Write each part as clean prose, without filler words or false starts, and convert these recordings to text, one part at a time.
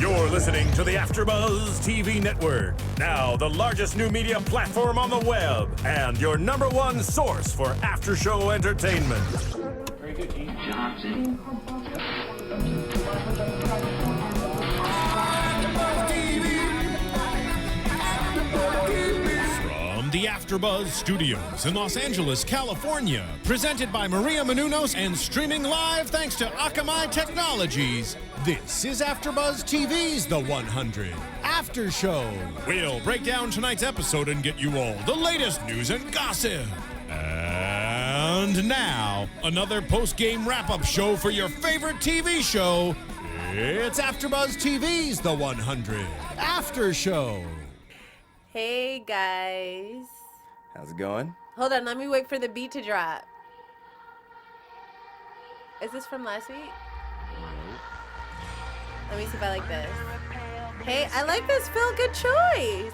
You're listening to the AFTERBUZZ TV network, now the largest new media platform on the web, and your #1 source for after-show entertainment. Very good, Gene. Johnson. From the AFTERBUZZ Studios in Los Angeles, California, presented by Maria Menounos and streaming live thanks to Akamai Technologies, this is AFTERBUZZ TV's The 100 After Show. We'll break down tonight's episode and get you all the latest news and gossip. And now, another post-game wrap-up show for your favorite TV show. It's AFTERBUZZ TV's The 100 After Show. Hey guys. How's it going? Hold on, let me wait for the beat to drop. Is this from last week? Let me see if I like this. Hey, I like this, Phil. Good choice.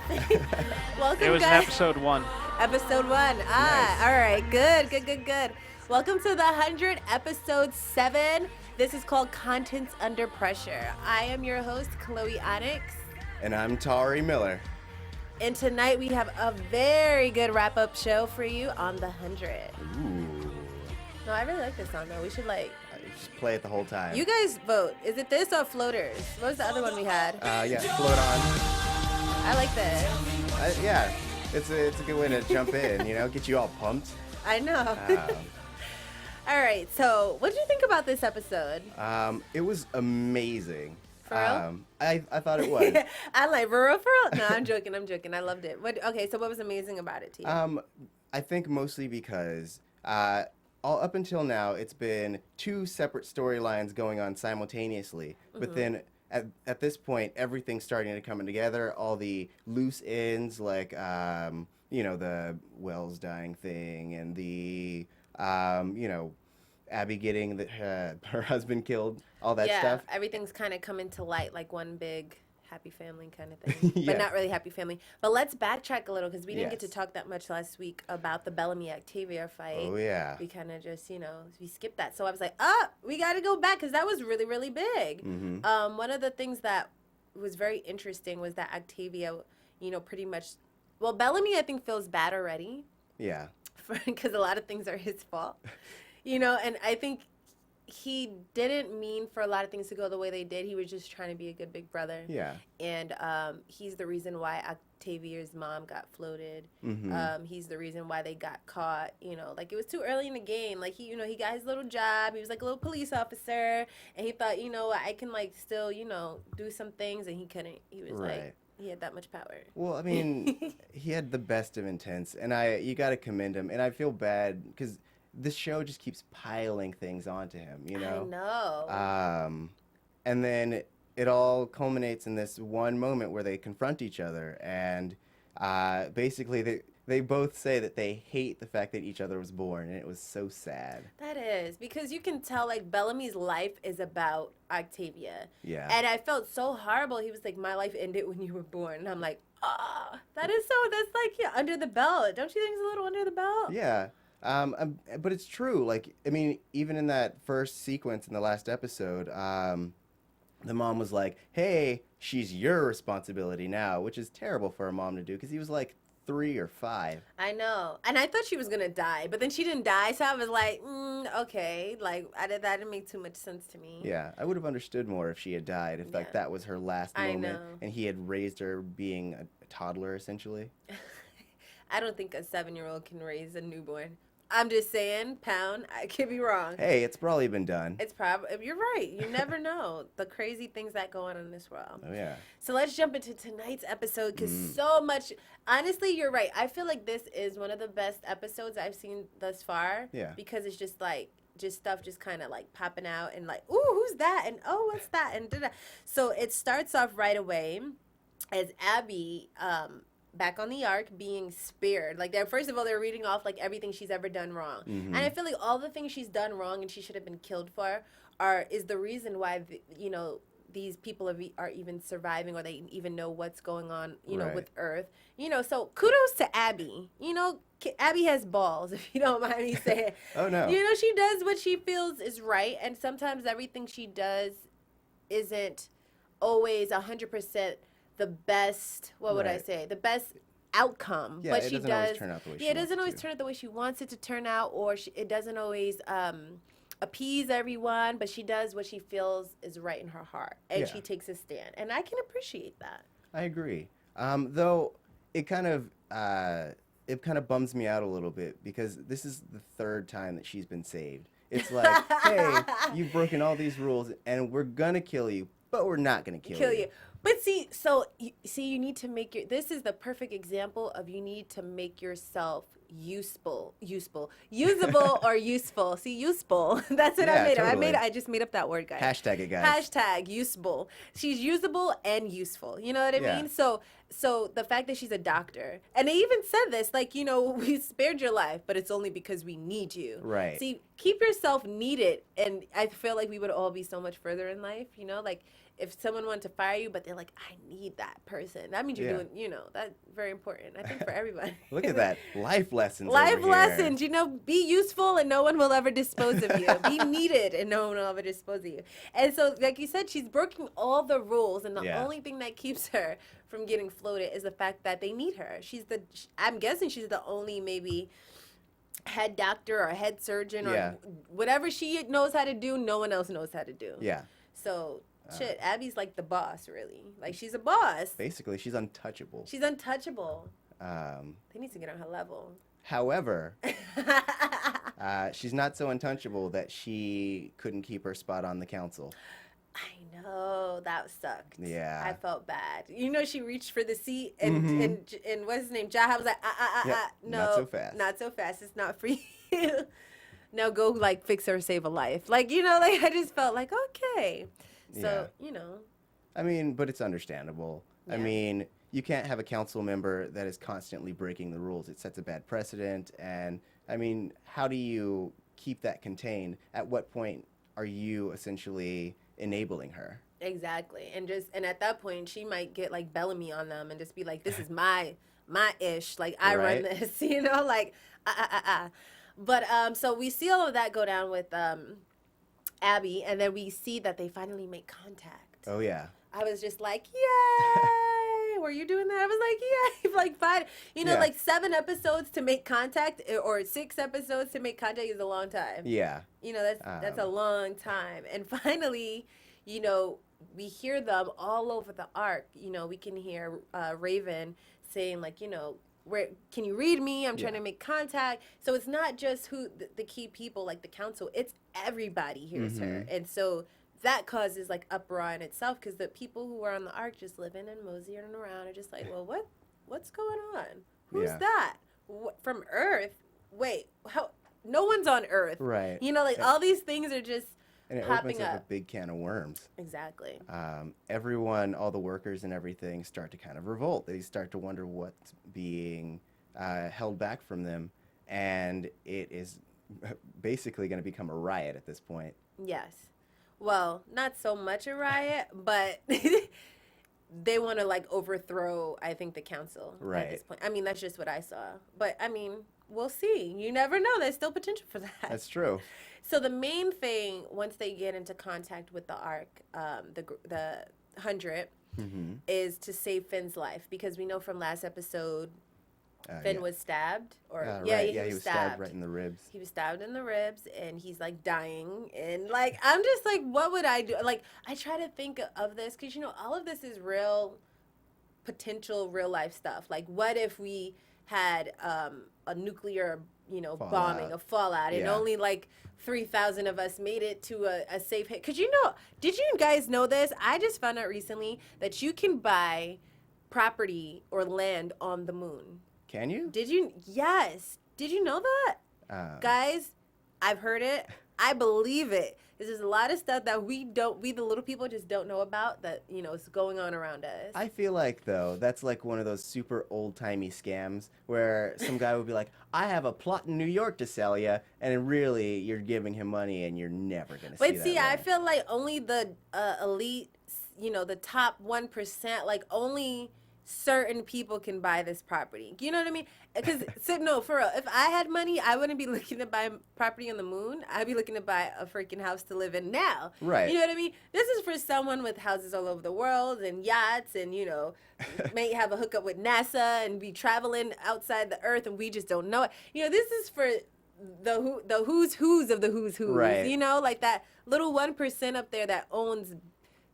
Welcome, It was guys. episode 1. Episode 1. Ah, Nice. all right. Good. Welcome to the 100, episode 7. This is called Contents Under Pressure. I am your host, Chloe Onyx. And I'm Tauri Miller. And tonight we have a very good wrap-up show for you on the 100. Ooh. No, I really like this song, though. We should, I just play it the whole time. You guys vote. Is it this or Floaters? What was the other one we had? Yeah, float on. I like this. Yeah, it's a good way to jump in, get you all pumped. I know. Um, All right, so what did you think about this episode? It was amazing. For real? I thought it was. I'm like, for real? No, I'm joking. I loved it. Okay, so what was amazing about it to you? I think mostly because all up until now, it's been 2 separate storylines going on simultaneously. But then at this point, everything's starting to come together. All the loose ends, like, the Wells dying thing and the, Abby getting her husband killed, all that stuff. Yeah, everything's kind of coming to light, like one big happy family kind of thing. Yeah. But not really happy family. But let's backtrack a little because we didn't get to Yes. talk that much last week about the Bellamy Octavia fight. Oh, yeah. We kind of just, we skipped that. So I was like, we got to go back because that was really, really big. Mm-hmm. One of the things that was very interesting was that Octavia, pretty much, well, Bellamy, I think, feels bad already Yeah. because a lot of things are his fault. And I think he didn't mean for a lot of things to go the way they did. He was just trying to be a good big brother. Yeah. And he's the reason why Octavia's mom got floated. Mm-hmm. He's the reason why they got caught. Like it was too early in the game. Like he got his little job. He was like a little police officer, and he thought, I can still, do some things, and he couldn't. He was like, he had that much power. Well, I mean, he had the best of intents, and you got to commend him. And I feel bad because this show just keeps piling things onto him, I know. And then it all culminates in this one moment where they confront each other, and basically they both say that they hate the fact that each other was born, and it was so sad. That is, because you can tell, Bellamy's life is about Octavia. Yeah. And I felt so horrible. He was like, my life ended when you were born. And I'm like, that's under the belt. Don't you think it's a little under the belt? Yeah. But it's true. Even in that first sequence in the last episode, the mom was like, hey, she's your responsibility now, which is terrible for a mom to do because he was like 3 or 5. I know. And I thought she was going to die, but then she didn't die. So I was like, okay. That didn't make too much sense to me. Yeah, I would have understood more if she had died, if that was her last I moment, know. and he had raised her being a toddler, essentially. I don't think a 7-year-old can raise a newborn. I'm just saying, pound. I could be wrong. Hey, it's probably been done. It's probably, you're right. You never know the crazy things that go on in this world. Oh, yeah. So let's jump into tonight's episode because so much, honestly, you're right. I feel like this is one of the best episodes I've seen thus far. Yeah. Because it's just stuff just kind of popping out and ooh, who's that? And oh, what's that? And da-da. So it starts off right away as Abby, back on the ark being spared. First of all, they're reading off everything she's ever done wrong. And I feel like all the things she's done wrong and she should have been killed for is the reason why these people are even surviving or they even know what's going on Right. with Earth. So kudos to Abby. Abby has balls, if you don't mind me saying. Oh, no. She does what she feels is right, and sometimes everything she does isn't always 100% the best. What would I say? The best outcome. Yeah, but it she doesn't does. always turn out the way she Yeah, it doesn't wants it always to. turn out the way she wants it to turn out, or it doesn't always appease everyone. But she does what she feels is right in her heart, and she takes a stand, and I can appreciate that. I agree. Though it kind of bums me out a little bit because this is the third time that she's been saved. It's like, hey, you've broken all these rules, and we're gonna kill you, but we're not gonna kill you. But see, you need to make this is the perfect example of you need to make yourself usable or useful. See, useful. That's what I made up. Totally. I just made up that word, guys. Hashtag it, guys. Hashtag usable. She's usable and useful. You know what I mean? So the fact that she's a doctor, and they even said this, like, you know, we spared your life, but it's only because we need you. Right. See, keep yourself needed, and I feel like we would all be so much further in life, you know, like if someone wanted to fire you, but they're like, I need that person. That means you're doing, you know, that's very important, I think, for everybody. Look at that. Life lessons. Life over here. lessons, you know, be useful and no one will ever dispose of you. Be needed and no one will ever dispose of you. And so, like you said, she's breaking all the rules, and the only thing that keeps her from getting floated is the fact that they need her. I'm guessing she's the only maybe head doctor or head surgeon or whatever she knows how to do, no one else knows how to do. Yeah. So, shit, Abby's like the boss, really. Like, she's a boss. Basically, she's untouchable. She's untouchable. They need to get on her level. However, she's not so untouchable that she couldn't keep her spot on the council. I know, that sucked. Yeah. I felt bad. You know, she reached for the seat, and what's his name? Jaha was like, no, not so fast. Not so fast. It's not for you. Now go, like, fix her, save a life. Like, you know, like, I just felt like, okay. So, you know. I mean, but it's understandable. Yeah. I mean, you can't have a council member that is constantly breaking the rules. It sets a bad precedent. And, I mean, how do you keep that contained? At what point are you essentially enabling her? Exactly. And at that point, she might get, like, Bellamy on them and just be like, this is my ish. Like, I run this, you know? Like, But, so we see all of that go down with Abby, and then we see that they finally make contact. Oh, yeah. I was just like, yay! Were you doing that? I was like, yay! Like 5, you know, like 7 episodes to make contact, or 6 episodes to make contact is a long time. Yeah. You know, that's a long time. And finally, you know, we hear them all over the arc. You know, we can hear Raven saying, like, you know, can you read me? I'm trying to make contact. So it's not just the key people, like the council. It's everybody hears her. And so that causes, like, uproar in itself, because the people who are on the ark just living and moseying around are just like, well, what's going on? Who's that? From Earth? Wait, how? No one's on Earth. Right. You know, like, all these things are just And it popping opens up up. a big can of worms. Exactly. Everyone, all the workers and everything, start to kind of revolt. They start to wonder what's being held back from them, and it is basically going to become a riot at this point. Yes. Well, not so much a riot, but they want to, like, overthrow, I think, the council at this point. I mean, that's just what I saw. But, I mean, we'll see. You never know. There's still potential for that. That's true. So the main thing, once they get into contact with the Ark, the 100, is to save Finn's life. Because we know from last episode, Finn was stabbed. He was stabbed right in the ribs. He was stabbed in the ribs, and he's, like, dying. And, like, I'm just like, what would I do? Like, I try to think of this, because, you know, all of this is potential real life stuff. Like, what if we had a nuclear, you know, bombing, a fallout, and only, like, 3,000 of us made it to a safe hit? Because, you know, did you guys know this? I just found out recently that you can buy property or land on the moon. Can you? Did you? Yes. Did you know that? Guys, I've heard it. I believe it. There's a lot of stuff that we the little people just don't know about that, you know, is going on around us. I feel like, though, that's like one of those super old-timey scams where some guy would be like, I have a plot in New York to sell you, and really you're giving him money and you're never going to see that. But see, I feel like only the elite, you know, the top 1%, like, only certain people can buy this property. You know what I mean? Because no, for real, if I had money, I wouldn't be looking to buy property on the moon. I'd be looking to buy a freaking house to live in now. Right. You know what I mean? This is for someone with houses all over the world and yachts and, you know, may have a hookup with NASA and be traveling outside the earth and we just don't know it. You know, this is for the who's of the who's. Right. You know, like that little 1% up there that owns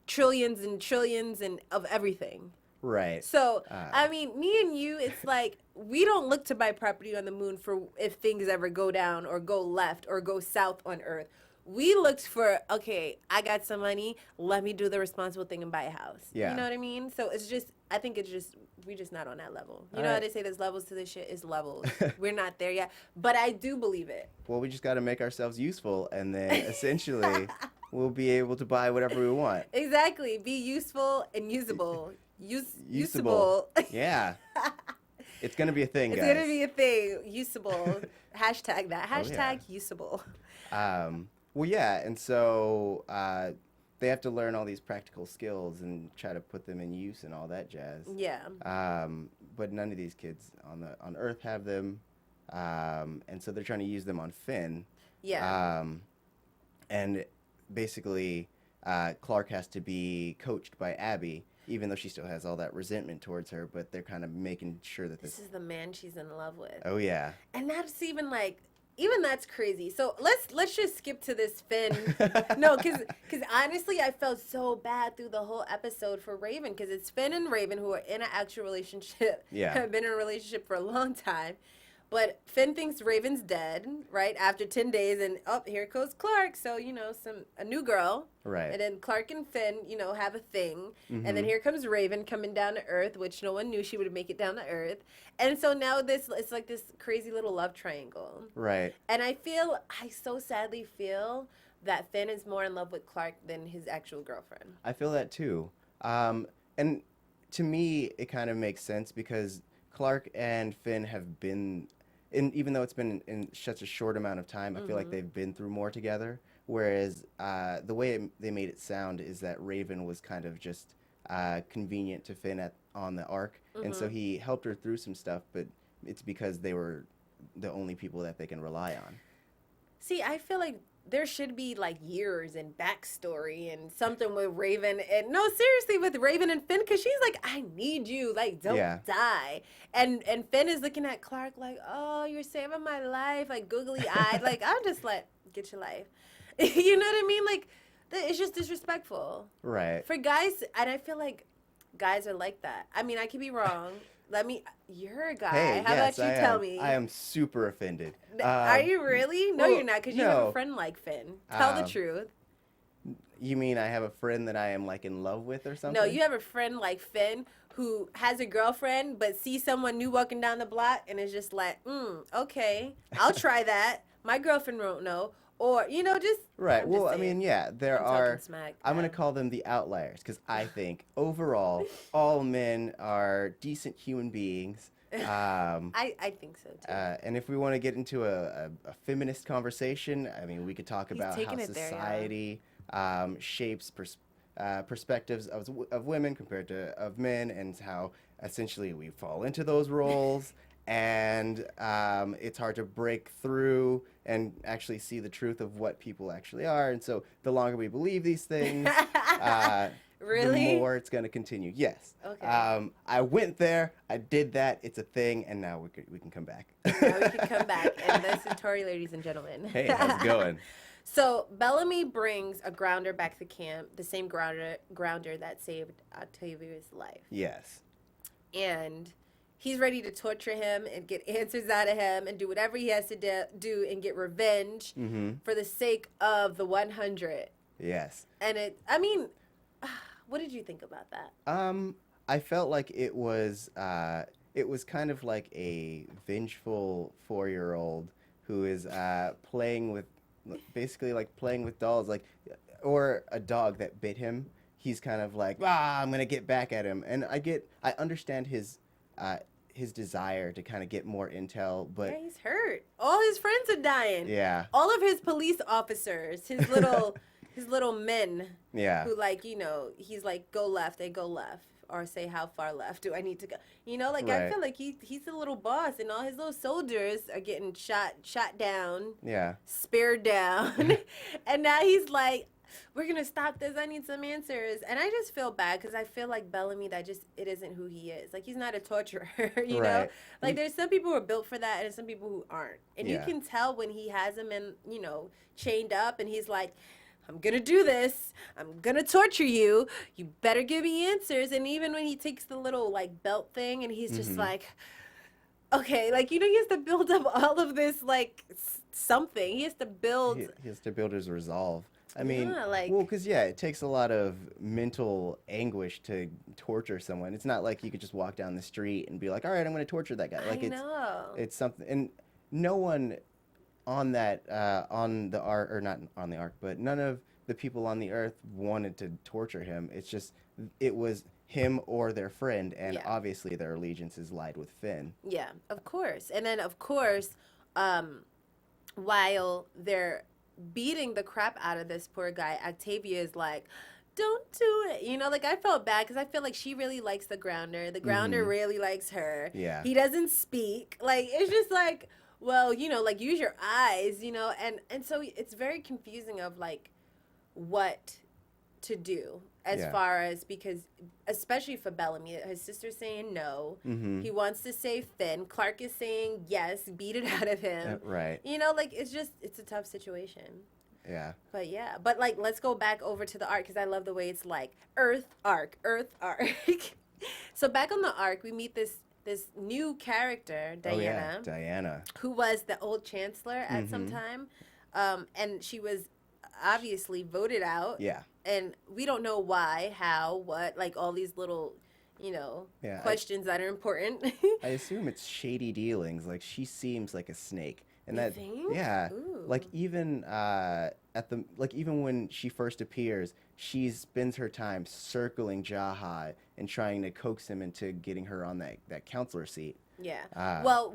trillions and trillions and of everything. Right. So, I mean, me and you, it's like, we don't look to buy property on the moon for if things ever go down or go left or go south on Earth. We looked for, okay, I got some money, let me do the responsible thing and buy a house. Yeah. You know what I mean? So it's just, I think it's just, we're just not on that level. You know All how right. they say there's levels to this shit? It's levels. We're not there yet. But I do believe it. Well, we just got to make ourselves useful, and then essentially we'll be able to buy whatever we want. Exactly. Be useful and usable. Usable. Yeah. It's going to be a thing, It's guys. going to be a thing. Usable. Hashtag that. Oh, yeah. Hashtag usable. Well, yeah, and so they have to learn all these practical skills and try to put them in use and all that jazz. Yeah. But none of these kids on Earth have them, and so they're trying to use them on Finn. Yeah. And basically, Clarke has to be coached by Abby, even though she still has all that resentment towards her. But they're kind of making sure that This is the man she's in love with. Oh yeah. And that's even like, even that's crazy. So let's just skip to this Finn. No, because honestly, I felt so bad through the whole episode for Raven, because it's Finn and Raven who are in an actual relationship. Yeah. Have been in a relationship for a long time. But Finn thinks Raven's dead, right? After 10 days, and here goes Clarke. So, you know, a new girl. Right. And then Clarke and Finn, you know, have a thing. Mm-hmm. And then here comes Raven coming down to Earth, which no one knew she would make it down to Earth. And so now it's like this crazy little love triangle. Right. And I so sadly feel that Finn is more in love with Clarke than his actual girlfriend. I feel that too. And to me, it kind of makes sense because Clarke and Finn have been, even though it's been in such a short amount of time, I feel like they've been through more together. Whereas the way they made it sound is that Raven was kind of just convenient to Finn on the arc. And so he helped her through some stuff, but it's because they were the only people that they can rely on. See, I feel like there should be like years and backstory and something with Raven and no, seriously, with Raven and Finn, because she's like, I need you, like, don't die. And Finn is looking at Clarke like, oh, you're saving my life, like googly eyed. Like, I'm just like, get your life. You know what I mean? Like, it's just disrespectful. Right. For guys, and I feel like guys are like that. I mean, I could be wrong. You're a guy. Hey, How yes, about you tell me? I am super offended. Are you really? No, well, you're not, because you have no. a friend like Finn. Tell the truth. You mean I have a friend that I am like in love with or something? No, you have a friend like Finn who has a girlfriend but sees someone new walking down the block and is just like, okay, I'll try that. My girlfriend won't know. Or, you know, just... Right. I'm Well, just I mean, saying. yeah, there I'm are... talking smack, I'm going yeah. to call them the outliers because I think overall all men are decent human beings. I think so, too. And if we want to get into a feminist conversation, I mean, we could talk about how taking it there, yeah. society shapes perspectives of women compared to of men, and how essentially we fall into those roles, and it's hard to break through and actually see the truth of what people actually are. And so the longer we believe these things, Really? the more it's going to continue. Yes. Okay. I went there. I did that. It's a thing. And now we can come back. Now we can come back. And this is Tauri, ladies and gentlemen. Hey, how's it going? So Bellamy brings a grounder back to camp, the same grounder that saved Octavia's life. Yes. And he's ready to torture him and get answers out of him and do whatever he has to do and get revenge for the sake of the 100. Yes. And what did you think about that? I felt like it was kind of like a vengeful 4-year-old who is playing with dolls, like, or a dog that bit him. He's kind of like, I'm gonna get back at him, and I understand his desire to kind of get more intel, but Yeah, he's hurt. All his friends are dying. yeah, All of his police officers, his little men yeah, who, like, you know, he's like, go left, they go left. or say how far left do I need to go. You know, like I Right. feel like he's a little boss, and all his little soldiers are getting shot down, Yeah. speared down, and now he's like, we're gonna stop this. I need some answers. And I just feel bad because I feel like Bellamy, it isn't who he is. Like, he's not a torturer, you know? Right. Like, there's some people who are built for that and there's some people who aren't. And you Yeah. can tell when he has them in, chained up, and he's like, I'm gonna do this. I'm gonna torture you. You better give me answers. And even when he takes the little, like, belt thing and he's just like, okay, like, he has to build up all of this, like, something. He has to build. He has to build his resolve. I mean, Yeah, like- well, because, yeah, it takes a lot of mental anguish to torture someone. It's not like you could just walk down the street and be like, all right, I'm going to torture that guy. Like, I know. it's something. And no one on that, on the ark, or not on the ark, but none of the people on the earth wanted to torture him. It's just, it was him or their friend. And Yeah. obviously their allegiances lied with Finn. Yeah, of course. And then, of course, while they're beating the crap out of this poor guy, Octavia is like, don't do it. Like, I felt bad because I feel like she really likes the Grounder. The Grounder really likes her. Yeah. He doesn't speak. Like, it's just like, well, like, use your eyes, and so it's very confusing of, like, what to do as Yeah. far as, because especially for Bellamy, his sister's saying no. He wants to save Finn. Clarke is saying yes, beat it out of him. Right. Like, it's a tough situation. Yeah. But yeah, but like, let's go back over to the arc because I love the way it's like Earth arc. So back on the arc, we meet this new character, Dayna, Oh, yeah. Diana. who was the old chancellor at some time, and she was obviously voted out. Yeah. And we don't know why, how, what, like all these little, Yeah, questions that are important. I assume it's shady dealings. Like, she seems like a snake, and You that think? yeah, Ooh. like even even when she first appears, she spends her time circling Jaha and trying to coax him into getting her on that counselor seat. Yeah. Ah. Well,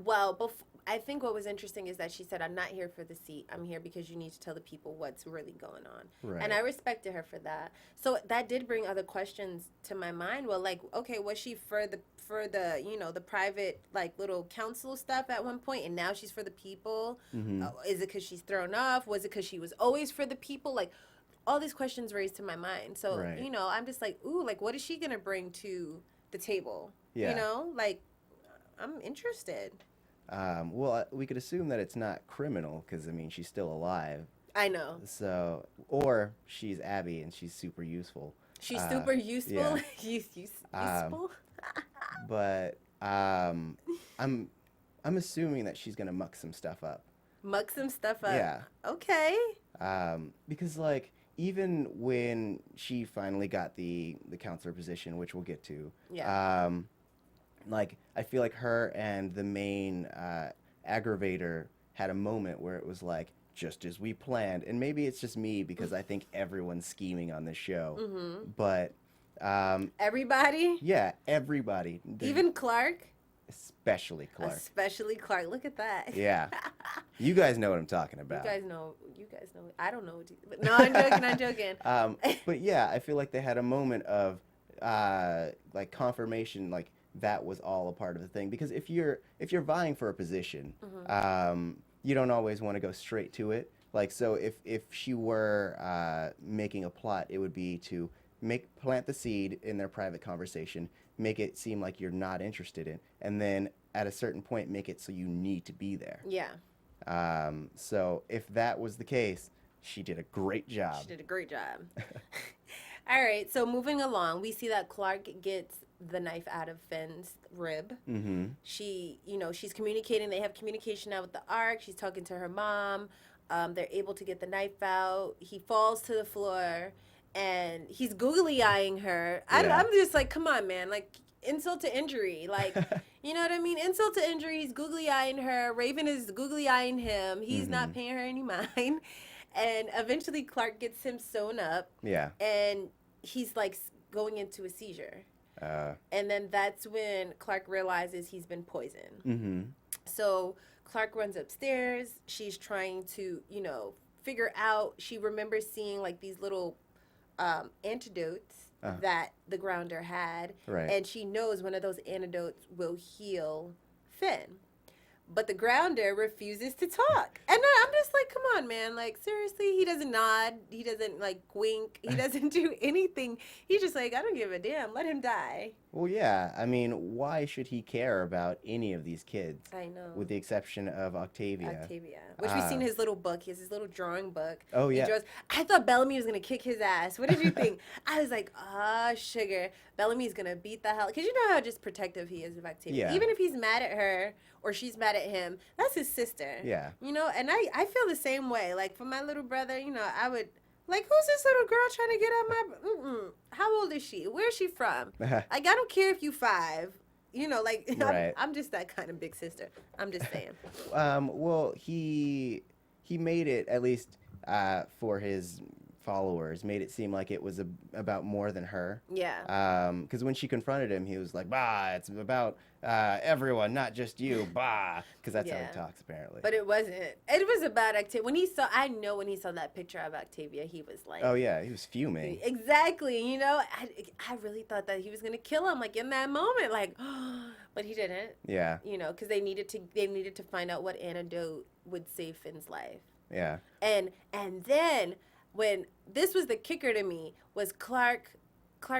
I think what was interesting is that she said, I'm not here for the seat. I'm here because you need to tell the people what's really going on. Right. And I respected her for that. So that did bring other questions to my mind. Well, like, okay, was she for the the private, like, little council stuff at one point, and now she's for the people? Is it because she's thrown off? Was it because she was always for the people? Like, all these questions raised to my mind. So, Right. I'm just like, ooh, like, what is she going to bring to the table? Yeah. Like, I'm interested. Well, we could assume that it's not criminal because, I mean, she's still alive. I know. So, or she's Abby and she's super useful. She's super useful. yeah. Useful? But I'm assuming that she's gonna muck some stuff up. Muck some stuff up. Yeah. Okay. Because, like, even when she finally got the counselor position, which we'll get to, Yeah. like, I feel like her and the main aggravator had a moment where it was like, just as we planned. And maybe it's just me because I think everyone's scheming on this show. But, Everybody? yeah, everybody. Even Clarke? Especially Clarke. Especially Clarke. Look at that. Yeah. You guys know what I'm talking You about. guys know. I don't know. But no, I'm joking. But yeah, I feel like they had a moment of like confirmation, like that was all a part of the thing. Because if you're vying for a position, you don't always want to go straight to it. Like, so if she were making a plot, it would be to plant the seed in their private conversation, make it seem like you're not interested in, and then at a certain point make it so you need to be there. Yeah. So if that was the case, she did a great job. She did a great job. All right, so moving along, we see that Clarke gets the knife out of Finn's rib. Mm-hmm. She, she's communicating. They have communication now with the Ark. She's talking to her mom. They're able to get the knife out. He falls to the floor, and he's googly eyeing her. Yeah. I'm just like, come on, man. Like, insult to injury. Like, you know what I mean? Insult to injury. He's googly eyeing her. Raven is googly eyeing him. He's not paying her any mind. And eventually Clarke gets him sewn up. Yeah. And he's like going into a seizure. And then that's when Clarke realizes he's been poisoned. Mm-hmm. So Clarke runs upstairs. She's trying to, figure out. She remembers seeing like these little antidotes that the Grounder had. Right. And she knows one of those antidotes will heal Finn. But the Grounder refuses to talk. And I'm just like, come on, man. Like, seriously, he doesn't nod. He doesn't, like, wink. He doesn't do anything. He's just like, I don't give a damn. Let him die. Well, yeah. I mean, why should he care about any of these kids? I know. With the exception of Octavia. Octavia. Which we've seen his little book. He has his little drawing book. Oh, yeah. He draws. I thought Bellamy was going to kick his ass. What did you think? I was like, sugar. Bellamy's going to beat the hell. Because you know how just protective he is of Octavia. Yeah. Even if he's mad at her or she's mad at him, that's his sister. Yeah. You know, and I feel the same way. Like, for my little brother, you know, I would... Like, who's this little girl trying to get at my... How old is she? Where's she from? Like, I don't care if you 5. You know, like, Right. I'm just that kind of big sister. I'm just saying. Well, he made it, at least for his followers, made it seem like it was about more than her. Yeah. Because when she confronted him, he was like, bah, it's about everyone, not just you, bah. Because that's how Yeah. he talks, apparently. But it wasn't. It was about Octavia. I know when he saw that picture of Octavia, he was like... Oh, yeah, he was fuming. Exactly. You know, I really thought that he was going to kill him, like, in that moment. Like, but he didn't. Yeah. You know, because they needed to find out what antidote would save Finn's life. Yeah. And then... when this was the kicker to me was Clarke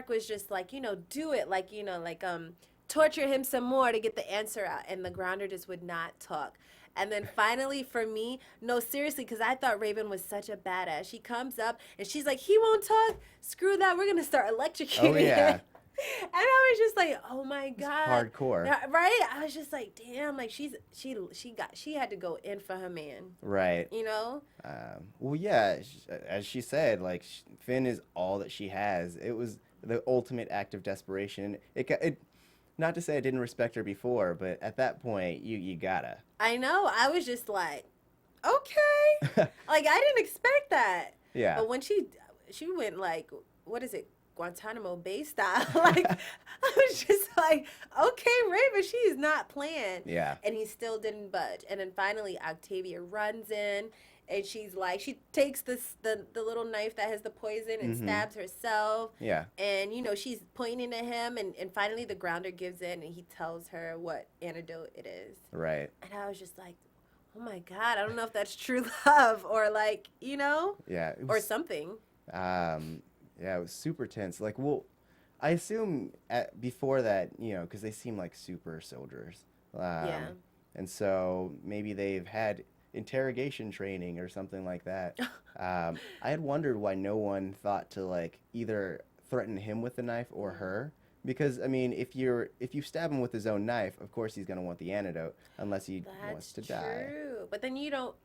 was just like, you know, do it, like, you know, like torture him some more to get the answer out, and the Grounder just would not talk. And then finally for me, no, seriously, because I thought Raven was such a badass. She comes up and she's like, he won't talk, screw that, we're gonna start electrocuting Oh, yeah. him. And I was just like, oh my God. Hardcore. Yeah, right? I was just like, damn, like she had to go in for her man. Right. You know? Well, yeah, as she said, like, Finn is all that she has. It was the ultimate act of desperation. It not to say I didn't respect her before, but at that point, you gotta. I know. I was just like, okay. Like, I didn't expect that. Yeah. But when she went, like, what is it? Guantanamo Bay style. Like, I was just like, okay, Raven, she is not playing. Yeah. And he still didn't budge. And then finally, Octavia runs in, and she's like, she takes the little knife that has the poison and stabs herself. Yeah. And, you know, she's pointing at him, and finally the Grounder gives in, and he tells her what antidote it is. Right. And I was just like, oh my God, I don't know if that's true love or, like, you know? Yeah. Or something. Yeah, it was super tense. Like, well, I assume before that, you know, because they seem like super soldiers. Yeah. And so maybe they've had interrogation training or something like that. I had wondered why no one thought to, like, either threaten him with the knife or her. Because, I mean, if you stab him with his own knife, of course he's going to want the antidote, unless he wants to die. That's true. But then you don't,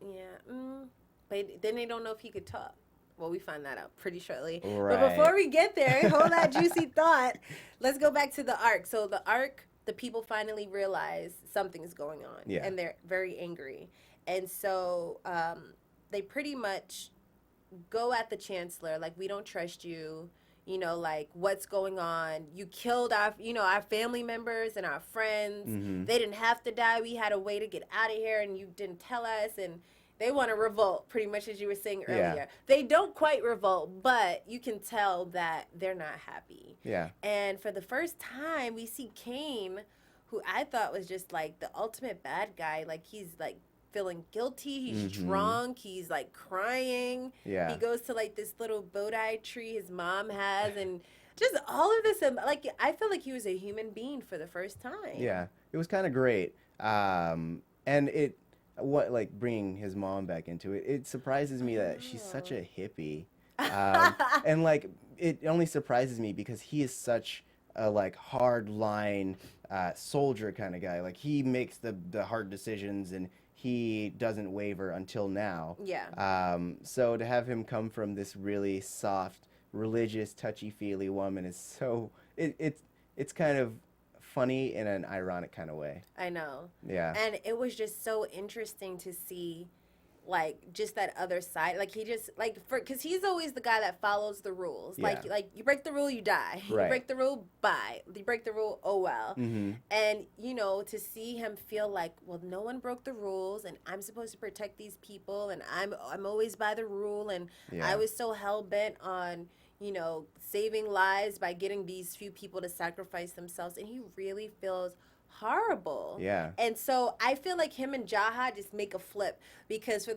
but then they don't know if he could talk. Well, we find that out pretty shortly. Right. But before we get there, hold that juicy thought. Let's go back to the Ark. So the Ark, the people finally realize something's going on. Yeah. And they're very angry. And so they pretty much go at the Chancellor, like, we don't trust you. You know, like, what's going on? You killed our family members and our friends. Mm-hmm. They didn't have to die. We had a way to get out of here, and you didn't tell us. And they want to revolt, pretty much as you were saying earlier. Yeah. They don't quite revolt, but you can tell that they're not happy. Yeah. And for the first time, we see Kane, who I thought was just, like, the ultimate bad guy. Like, he's, like, feeling guilty. He's drunk. He's, like, crying. Yeah. He goes to, like, this little Bodhi tree his mom has, and just all of this. Like, I felt like he was a human being for the first time. Yeah. It was kind of great. And bringing his mom back into it, it surprises me that she's such a hippie. And, like, it only surprises me because he is such a, like, hard line soldier kind of guy. Like, he makes the hard decisions, and he doesn't waver until now. Yeah. So to have him come from this really soft, religious, touchy-feely woman is so... It's kind of funny in an ironic kind of way. I know. Yeah. And it was just so interesting to see, like, just that other side. Like, he just, like, because he's always the guy that follows the rules. Yeah. Like, you break the rule, you die. Right. You break the rule, bye. You break the rule, oh well. Mm-hmm. And, you know, to see him feel like, well, no one broke the rules, and I'm supposed to protect these people, and I'm always by the rule, and Yeah. I was so hell-bent on, you know, saving lives by getting these few people to sacrifice themselves, and he really feels horrible. Yeah. And so I feel like him and Jaha just make a flip, because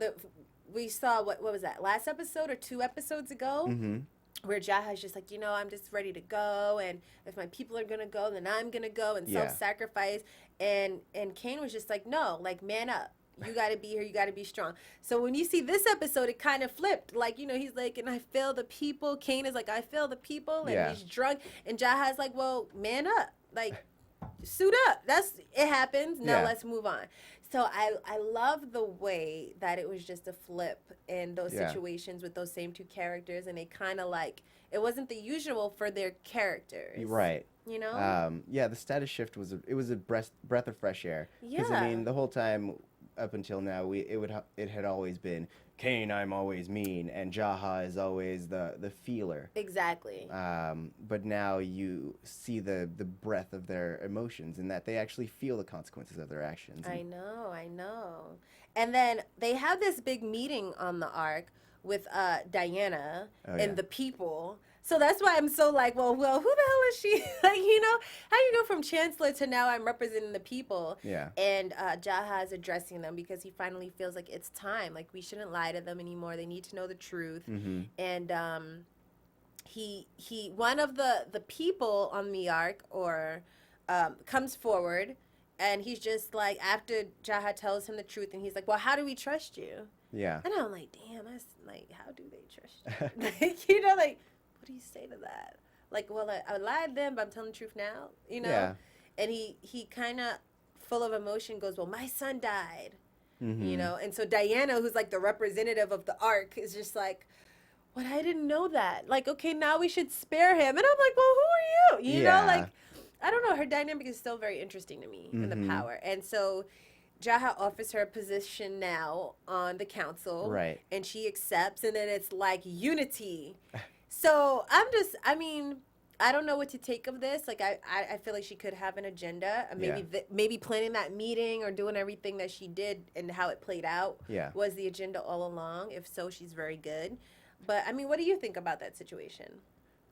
we saw what was that, last episode or 2 episodes ago? Mm-hmm. Where Jaha's just like, you know, I'm just ready to go, and if my people are gonna go, then I'm gonna go, and Yeah. self-sacrifice. And Kane was just like, no, like, man up. You gotta be here. You gotta be strong. So when you see this episode, it kind of flipped. Like, you know, he's like, and I feel the people. Kane is like, I feel the people, and Yeah. he's drunk. And Jaha's like, well, man up. Like, suit up. It happens. Now Yeah. let's move on. So I love the way that it was just a flip in those Yeah. situations with those same 2 characters, and they kind of like, it wasn't the usual for their characters. Right. You know? Yeah, the status shift was a breath of fresh air. Because Yeah. I mean, the whole time up until now, it had always been Kane, I'm always mean, and Jaha is always the feeler. Exactly. But now you see the breadth of their emotions, and that they actually feel the consequences of their actions. I know. And then they have this big meeting on the arc with Dayna Oh, yeah. and the people. So that's why I'm so like, well, who the hell is she? Like, you know, how you go from chancellor to now I'm representing the people. Yeah. And Jaha is addressing them because he finally feels like it's time. Like, we shouldn't lie to them anymore. They need to know the truth. Mm-hmm. And he one of the people on the arc comes forward, and he's just like, after Jaha tells him the truth, and he's like, well, how do we trust you? Yeah. And I'm like, damn, that's like, how do they trust you? Like, you know, like, what do you say to that? Like, well, I lied to them, but I'm telling the truth now, you know? Yeah. And he kind of, full of emotion, goes, well, my son died, Mm-hmm. you know? And so Dayna, who's like the representative of the arc, is just like, what? I didn't know that. Like, okay, now we should spare him. And I'm like, well, who are you? You know, like, I don't know. Her dynamic is still very interesting to me, in the power. And so Jaha offers her a position now on the council. Right. And she accepts, and then it's like unity. So I mean, I don't know what to take of this. Like, I feel like she could have an agenda. Maybe maybe planning that meeting or doing everything that she did and how it played out was the agenda all along. If so, she's very good. But I mean, what do you think about that situation?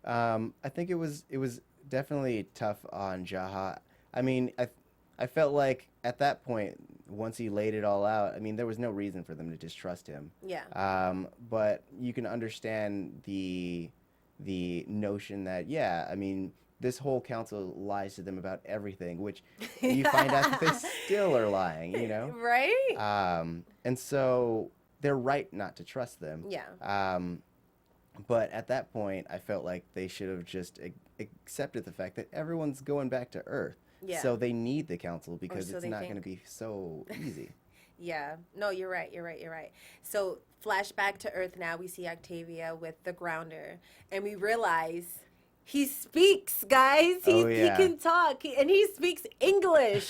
I think it was definitely tough on Jaha. I mean, I felt like at that point, once he laid it all out, I mean, there was no reason for them to distrust him. Yeah. But you can understand the notion that, yeah, I mean, this whole council lies to them about everything, which you find out that they still are lying, you know? Right? And so they're right not to trust them. Yeah. But at that point, I felt like they should have just accepted the fact that everyone's going back to Earth. Yeah. So they need the council because so it's they not think. going to be so easy. Yeah. No, you're right. So flashback to Earth now. We see Octavia with the grounder, and we realize he speaks, guys. He can talk, and he speaks English.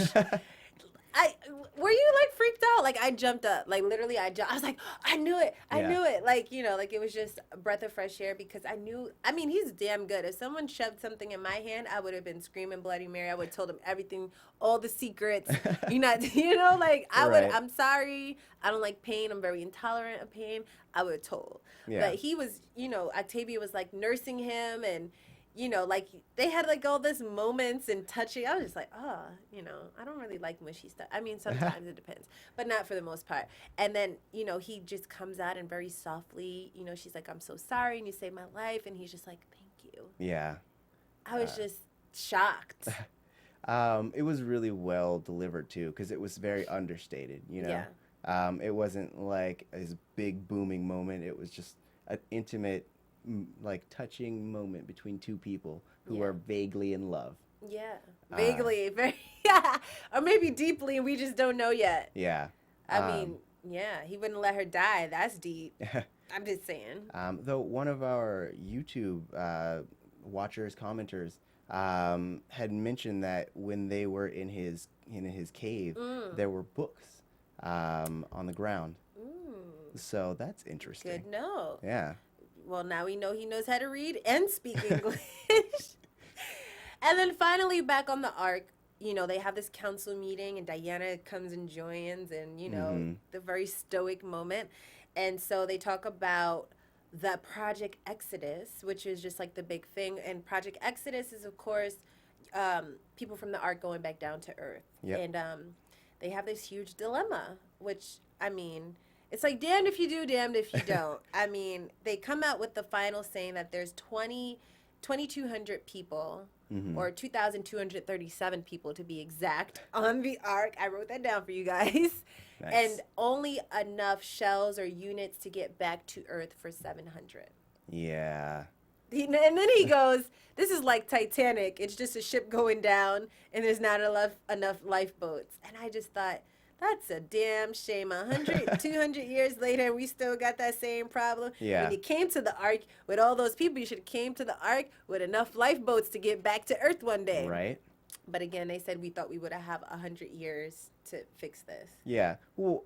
Were you like freaked out? Like, I jumped up. Like, literally, I was like, I knew it. I knew it. Like, you know, like, it was just a breath of fresh air, because I knew, I mean, he's damn good. If someone shoved something in my hand, I would have been screaming Bloody Mary. I would have told him everything, all the secrets. You know, like, I'm sorry. I don't like pain. I'm very intolerant of pain. I would have told. Yeah. But he was, you know, Octavia was like nursing him, and, you know, like, they had like all this moments and touching. I was just like, oh, you know, I don't really like mushy stuff. I mean, sometimes it depends, but not for the most part. And then, you know, he just comes out and very softly, you know, she's like, I'm so sorry, and you saved my life. And he's just like, thank you. Yeah. I was just shocked. It was really well delivered, too, because it was very understated, you know? Yeah. It wasn't like this big booming moment. It was just an intimate, like, touching moment between two people who are vaguely in love. Yeah. Vaguely. Very, yeah. Or maybe deeply, and we just don't know yet. Yeah. I mean, yeah, he wouldn't let her die. That's deep. I'm just saying. Though one of our YouTube watchers, commenters, had mentioned that when they were in his cave, there were books on the ground. So that's interesting. Good note. Yeah. Well, now we know he knows how to read and speak English. And then finally, back on the arc, you know, they have this council meeting, and Dayna comes and joins, and, you know, the very stoic moment. And so they talk about the Project Exodus, which is just like the big thing. And Project Exodus is, of course, people from the Ark going back down to Earth. Yep. And they have this huge dilemma, which, I mean, it's like damned if you do, damned if you don't. I mean, they come out with the final saying that there's 2,200 people, or 2,237 people to be exact, on the Ark. I wrote that down for you guys. Nice. And only enough shells or units to get back to Earth for 700. Yeah. And then he goes, this is like Titanic. It's just a ship going down, and there's not enough lifeboats. And I just thought, that's a damn shame. 100, 200 years later, and we still got that same problem. Yeah. When you came to the Ark with all those people, you should have came to the Ark with enough lifeboats to get back to Earth one day. Right. But again, they said we thought we would have 100 years to fix this. Yeah. Well,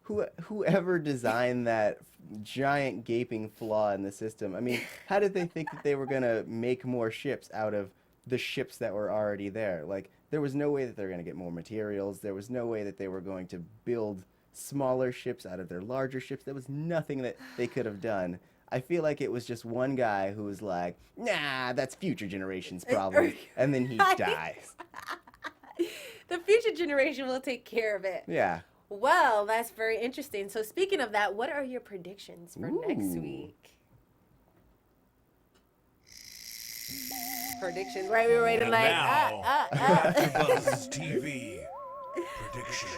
whoever designed that giant gaping flaw in the system, I mean, how did they think that they were going to make more ships out of the ships that were already there? Like, there was no way that they were going to get more materials. There was no way that they were going to build smaller ships out of their larger ships. There was nothing that they could have done. I feel like it was just one guy who was like, nah, that's future generations' problem. And then he dies. The future generation will take care of it. Yeah. Well, that's very interesting. So speaking of that, what are your predictions for next week? Predictions, right? We were ready to like, Now, AfterBuzz TV predictions.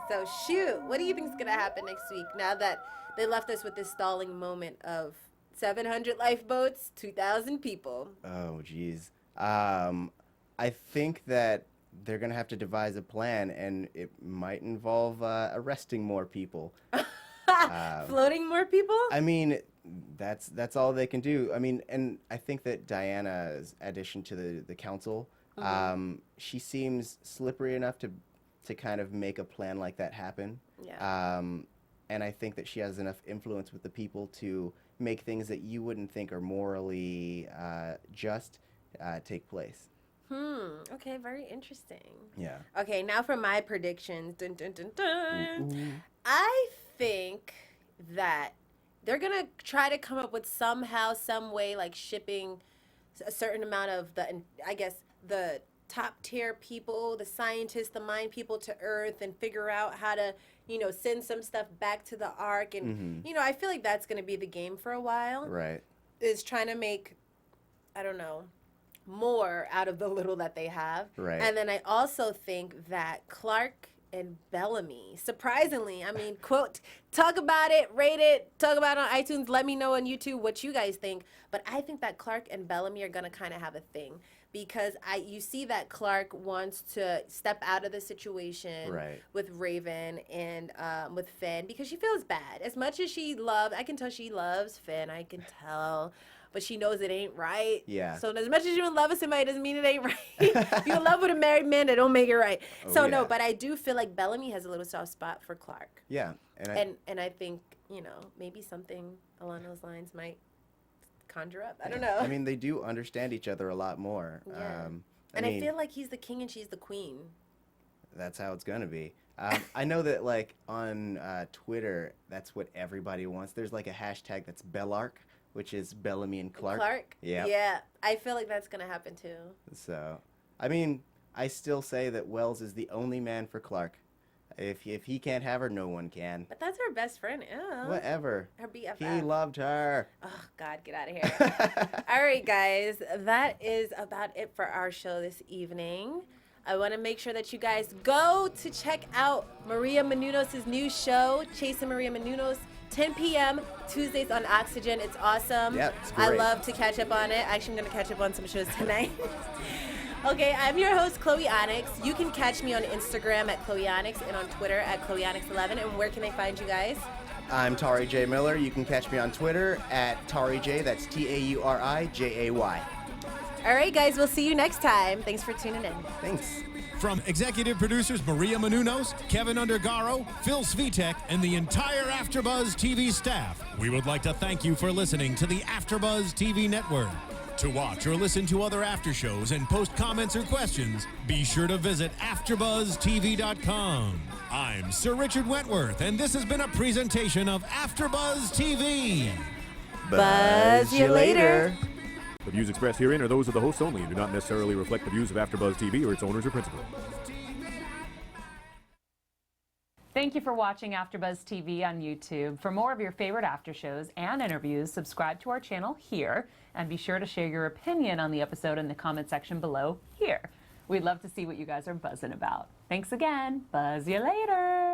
So shoot, what do you think is going to happen next week now that they left us with this stalling moment of 700 lifeboats, 2,000 people? Oh, geez. I think that they're going to have to devise a plan, and it might involve arresting more people. Floating more people? I mean, that's all they can do. I mean, and I think that Diana's addition to the council, she seems slippery enough to kind of make a plan like that happen. Yeah. And I think that she has enough influence with the people to make things that you wouldn't think are morally just take place. Okay, very interesting. Yeah. Okay, now for my predictions. Dun, dun, dun, dun. I think that they're going to try to come up with somehow, some way, like shipping a certain amount of the top tier people, the scientists, the mind people to Earth and figure out how to, send some stuff back to the Ark. And, I feel like that's going to be the game for a while. Right. Is trying to make, I don't know, more out of the little that they have. Right. And then I also think that Clarke and Bellamy, surprisingly, I mean, quote, talk about it, rate it, talk about it on iTunes, let me know on YouTube what you guys think. But I think that Clarke and Bellamy are going to kind of have a thing because you see that Clarke wants to step out of the situation with Raven and with Finn because she feels bad. As much as I can tell she loves Finn, I can tell. But she knows it ain't right. Yeah. So as much as you in love with somebody doesn't mean it ain't right. If you're in love with a married man, that don't make it right. No, but I do feel like Bellamy has a little soft spot for Clarke. Yeah. And I think, maybe something along those lines might conjure up. I don't know. I mean, they do understand each other a lot more. Yeah. I feel like he's the king and she's the queen. That's how it's going to be. I know that, like, on Twitter, that's what everybody wants. There's, like, a hashtag that's Bellark, which is Bellamy and Clarke. Clarke? Yeah. Yeah. I feel like that's going to happen, too. So, I mean, I still say that Wells is the only man for Clarke. If he can't have her, no one can. But that's her best friend. Yeah. Whatever. Her BFF. He loved her. Oh, God, get out of here. All right, guys. That is about it for our show this evening. I want to make sure that you guys go to check out Maria Menounos' new show, Chasing Maria Menounos, 10 p.m. Tuesdays on Oxygen. It's awesome. Yeah, it's great. I love to catch up on it. Actually, I'm going to catch up on some shows tonight. Okay, I'm your host, Chloe Onyx. You can catch me on Instagram at Chloe Onyx and on Twitter at Chloe Onyx11. And where can they find you guys? I'm Tauri J. Miller. You can catch me on Twitter at Tauri J. That's TaurijAY. All right, guys, we'll see you next time. Thanks for tuning in. Thanks. From executive producers Maria Menounos, Kevin Undergaro, Phil Svitek, and the entire AfterBuzz TV staff, we would like to thank you for listening to the AfterBuzz TV network. To watch or listen to other after shows and post comments or questions, be sure to visit AfterBuzzTV.com. I'm Sir Richard Wentworth, and this has been a presentation of AfterBuzz TV. Buzz you later. The views expressed herein are those of the hosts only and do not necessarily reflect the views of AfterBuzz TV or its owners or principals. Thank you for watching AfterBuzz TV on YouTube. For more of your favorite after shows and interviews, subscribe to our channel here, and be sure to share your opinion on the episode in the comment section below here. We'd love to see what you guys are buzzing about. Thanks again. Buzz you later.